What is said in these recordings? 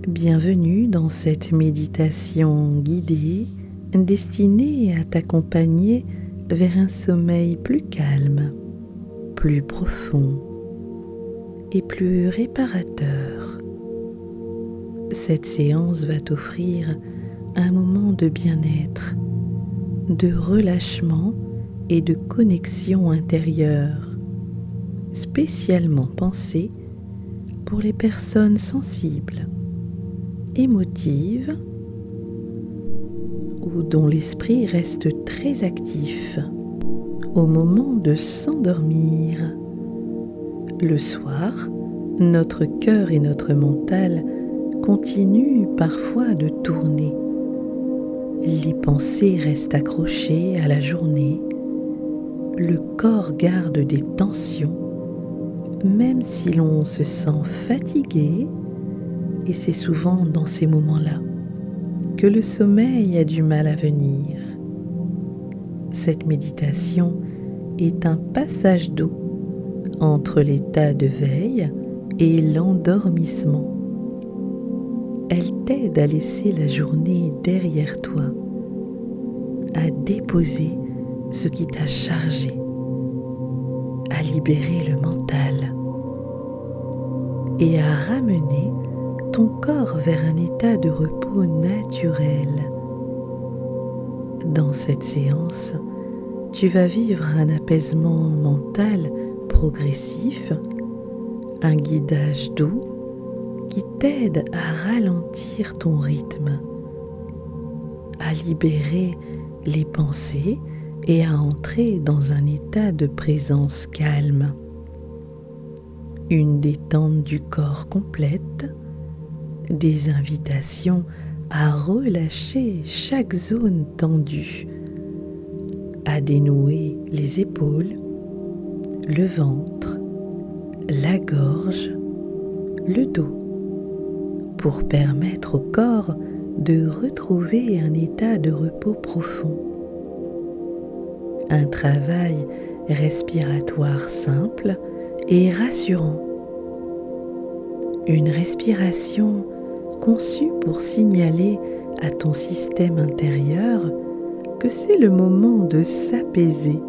Bienvenue dans cette méditation guidée destinée à t'accompagner vers un sommeil plus calme, plus profond et plus réparateur. Cette séance va t'offrir un moment de bien-être, de relâchement et de connexion intérieure, spécialement pensée pour les personnes sensibles, émotives ou dont l'esprit reste très actif au moment de s'endormir. Le soir, notre cœur et notre mental continuent parfois de tourner. Les pensées restent accrochées à la journée. Le corps garde des tensions, même si l'on se sent fatigué, et c'est souvent dans ces moments-là que le sommeil a du mal à venir. Cette méditation est un passage d'eau entre l'état de veille et l'endormissement. Elle t'aide à laisser la journée derrière toi, à déposer ce qui t'a chargé, à libérer le mental et à ramener ton corps vers un état de repos naturel. Dans cette séance, tu vas vivre un apaisement mental progressif, un guidage doux qui t'aide à ralentir ton rythme, à libérer les pensées et à entrer dans un état de présence calme. Une détente du corps complète, des invitations à relâcher chaque zone tendue, à dénouer les épaules, le ventre, la gorge, le dos, pour permettre au corps de retrouver un état de repos profond. Un travail respiratoire simple et rassurant. Une respiration conçue pour signaler à ton système intérieur que c'est le moment de s'apaiser.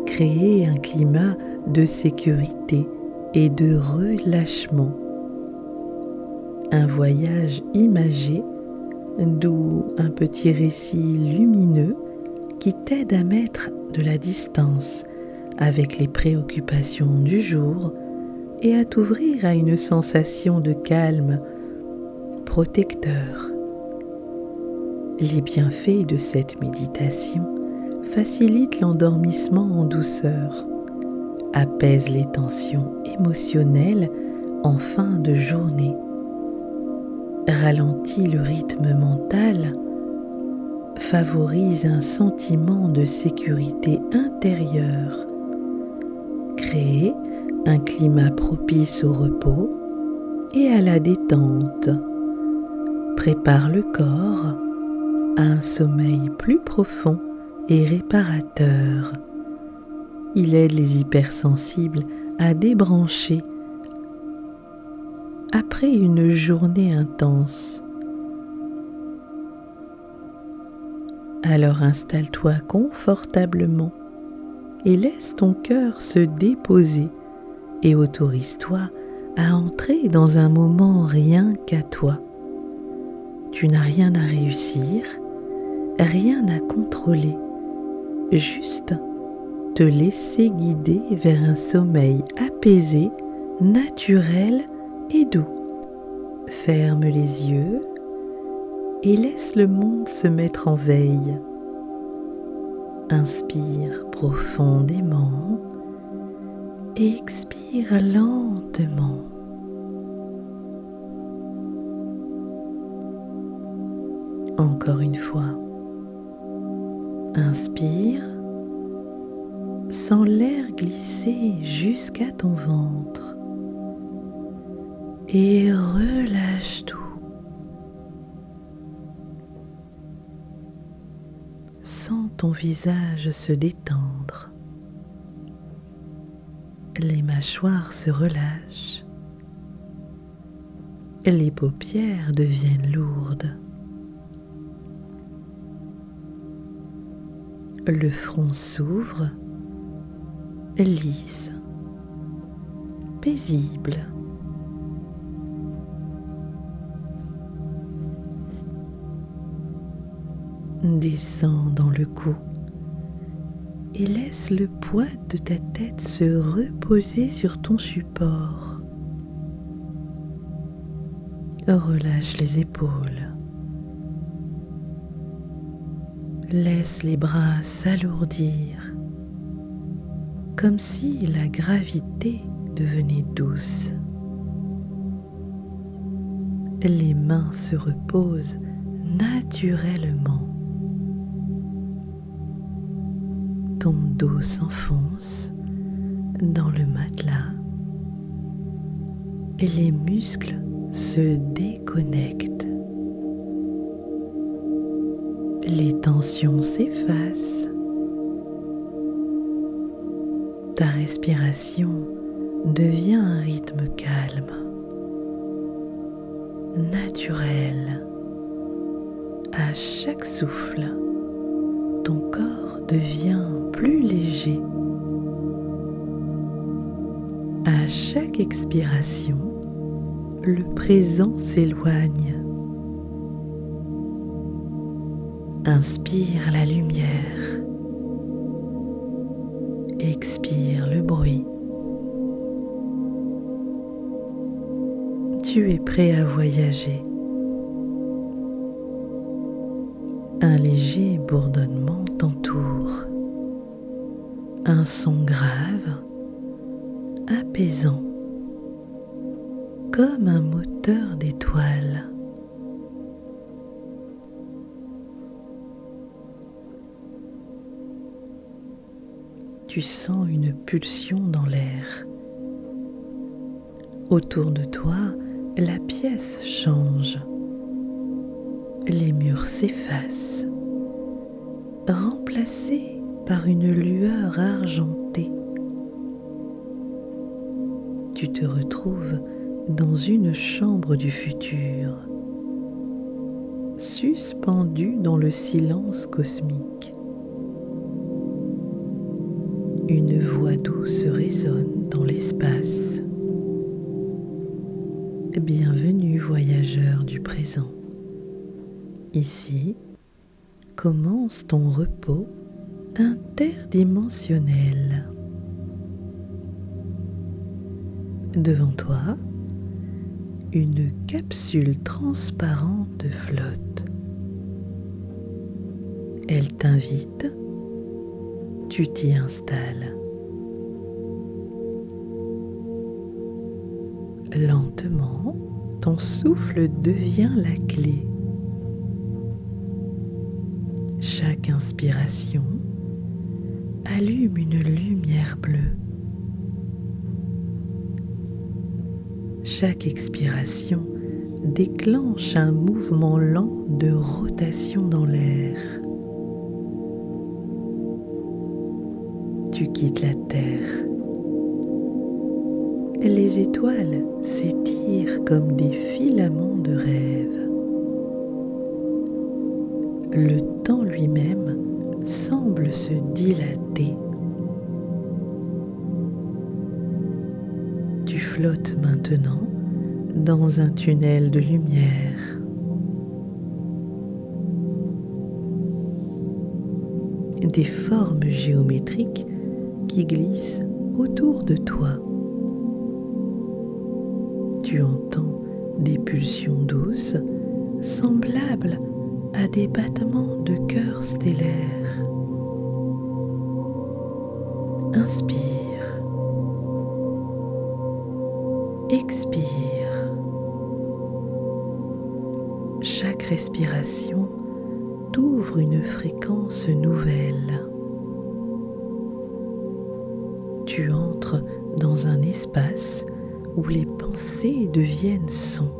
Créer un climat de sécurité et de relâchement. Un voyage imagé, d'où un petit récit lumineux qui t'aide à mettre de la distance avec les préoccupations du jour et à t'ouvrir à une sensation de calme protecteur. Les bienfaits de cette méditation facilitent l'endormissement en douceur, apaisent les tensions émotionnelles en fin de journée, ralentit le rythme mental, favorise un sentiment de sécurité intérieure, crée un climat propice au repos et à la détente, prépare le corps à un sommeil plus profond et réparateur. Il aide les hypersensibles à débrancher après une journée intense. Alors installe-toi confortablement et laisse ton cœur se déposer et autorise-toi à entrer dans un moment rien qu'à toi. Tu n'as rien à réussir, rien à contrôler, juste te laisser guider vers un sommeil apaisé, naturel et doux. Ferme les yeux et laisse le monde se mettre en veille. Inspire profondément et expire lentement. Encore une fois, inspire, sens l'air glisser jusqu'à ton ventre et relâche tout. Sens ton visage se détendre. Les mâchoires se relâchent. Les paupières deviennent lourdes. Le front s'ouvre, lisse, paisible. Descends dans le cou et laisse le poids de ta tête se reposer sur ton support. Relâche les épaules. Laisse les bras s'alourdir, comme si la gravité devenait douce. Les mains se reposent naturellement. Ton dos s'enfonce dans le matelas et les muscles se déconnectent. Les tensions s'effacent. Ta respiration devient un rythme calme, naturel. À chaque souffle, ton corps devient plus léger. À chaque expiration, le présent s'éloigne. Inspire la lumière. Expire le bruit. Tu es prêt à voyager. Un léger bourdonnement t'entoure. Un son grave, apaisant, comme un moteur d'étoiles. Tu sens une pulsion dans l'air. Autour de toi, la pièce change. Les murs s'effacent, remplacés par une lueur argentée. Tu te retrouves dans une chambre du futur, suspendue dans le silence cosmique. Une voix douce résonne dans l'espace. Bienvenue, voyageur du présent. Ici commence ton repos interdimensionnel. Devant toi, une capsule transparente flotte. Elle t'invite, tu t'y installes. Lentement, ton souffle devient la clé. Chaque inspiration allume une lumière bleue. Chaque expiration déclenche un mouvement lent de rotation dans l'air. Tu quittes la terre. Les étoiles s'étirent comme des filaments de rêve. Le temps lui-même semble se dilater. Tu flottes maintenant dans un tunnel de lumière. Des formes géométriques qui glissent autour de toi. Tu entends des pulsions douces semblables à des battements de cœur stellaire. Inspire. Expire. Chaque respiration t'ouvre une fréquence nouvelle. Tu entres dans un espace où les pensées deviennent sons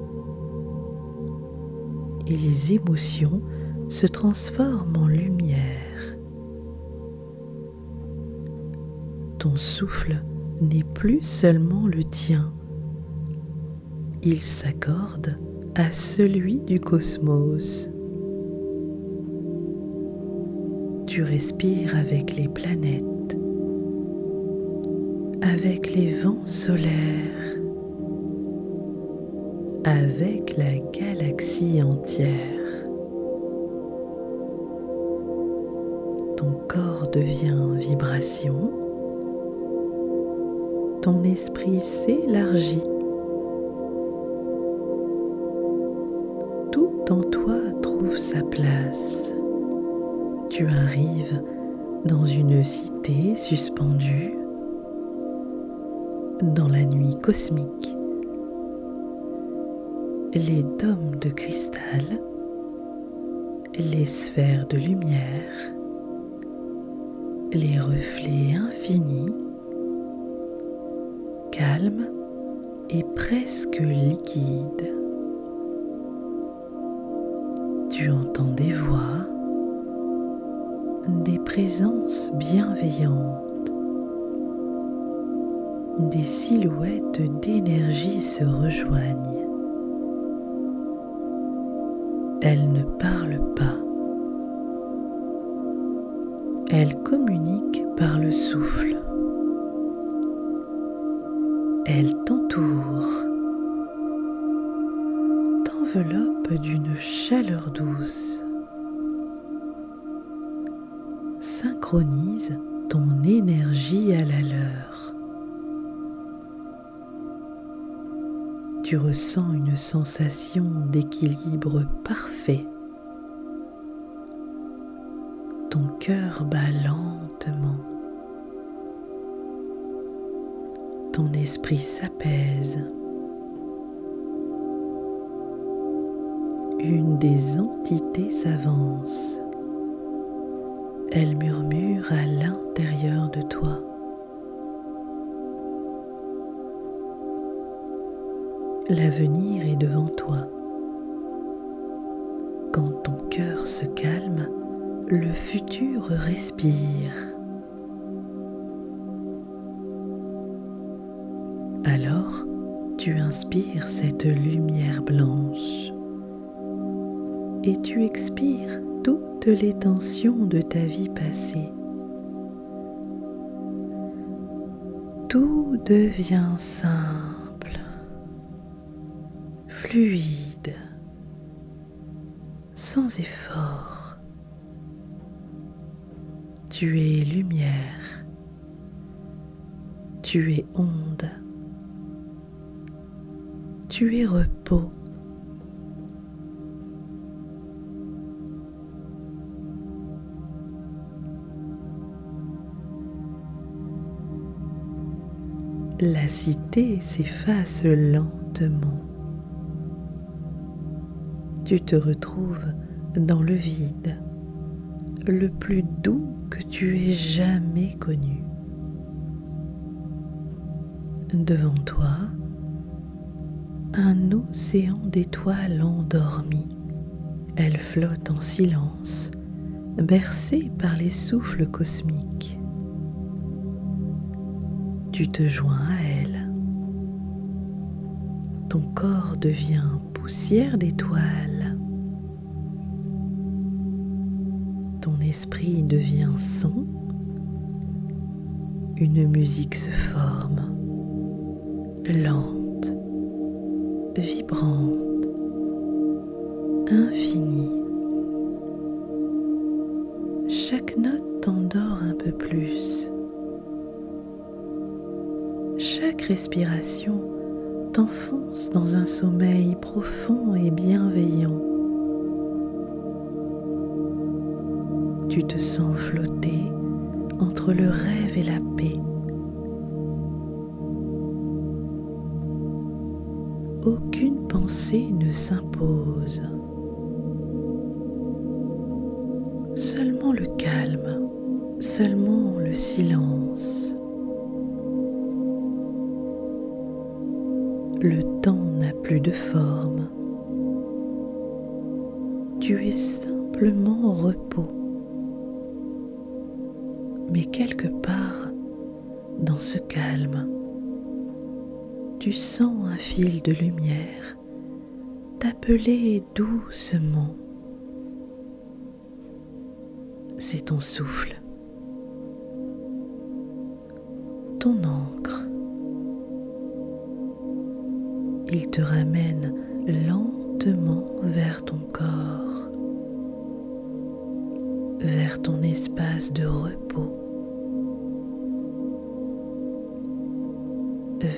et les émotions se transforment en lumière. Ton souffle n'est plus seulement le tien, il s'accorde à celui du cosmos. Tu respires avec les planètes, avec les vents solaires, avec la galaxie entière. Ton corps devient vibration, ton esprit s'élargit. Tout en toi trouve sa place. Tu arrives dans une cité suspendue, dans la nuit cosmique. Les dômes de cristal, les sphères de lumière, les reflets infinis, calmes et presque liquides. Tu entends des voix, des présences bienveillantes, des silhouettes d'énergie se rejoignent. Elles ne parlent pas. Elles communiquent par le souffle. Elles t'entourent, t'enveloppent d'une chaleur douce, synchronisent ton énergie à la leur. Tu ressens une sensation d'équilibre parfait. Ton cœur bat lentement. Ton esprit s'apaise. Une des entités s'avance. Elle murmure à l'intérieur de toi. L'avenir est devant toi. Quand ton cœur se calme, le futur respire. Alors, tu inspires cette lumière blanche et tu expires toutes les tensions de ta vie passée. Tout devient simple, fluide, sans effort. Tu es lumière, tu es onde, tu es repos. La cité s'efface lentement. Tu te retrouves dans le vide, le plus doux que tu aies jamais connu. Devant toi, un océan d'étoiles endormies. Elles flottent en silence, bercées par les souffles cosmiques. Tu te joins à elles. Ton corps devient poussière d'étoiles. Ton esprit devient son. Une musique se forme, lente, vibrante, infinie. Chaque note t'endort un peu plus. Chaque respiration t'enfonce dans un sommeil profond et bienveillant. Tu te sens flotter entre le rêve et la paix. Aucune pensée ne s'impose. Seulement le calme, seulement le silence. Le temps n'a plus de forme. Tu es simplement repos. Mais quelque part, dans ce calme, tu sens un fil de lumière t'appeler doucement. C'est ton souffle, ton encre. Il te ramène lentement vers ton corps, vers ton espace de repos,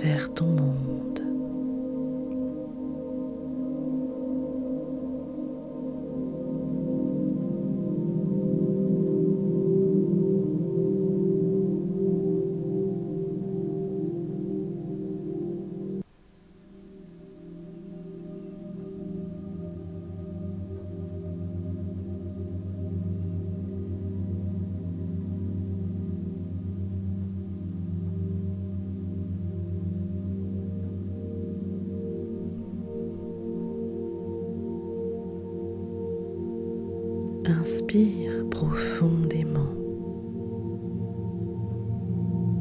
vers ton monde. Inspire profondément.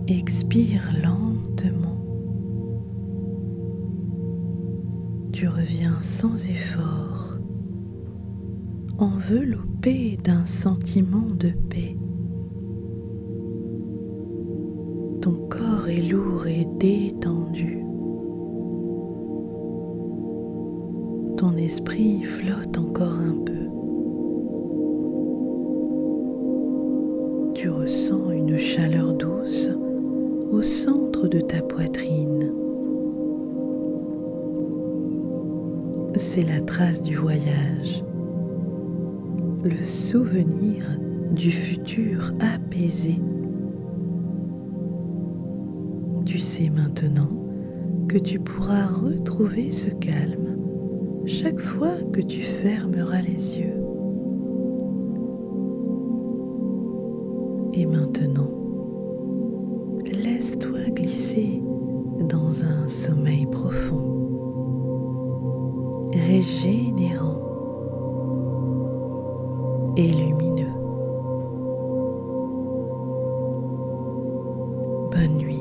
Expire lentement. Tu reviens sans effort, enveloppé d'un sentiment de paix. Ton corps est lourd et détendu. Ton esprit flotte encore un peu. Tu ressens une chaleur douce au centre de ta poitrine. C'est la trace du voyage, le souvenir du futur apaisé. Tu sais maintenant que tu pourras retrouver ce calme chaque fois que tu fermeras les yeux. Et maintenant, laisse-toi glisser dans un sommeil profond, régénérant et lumineux. Bonne nuit.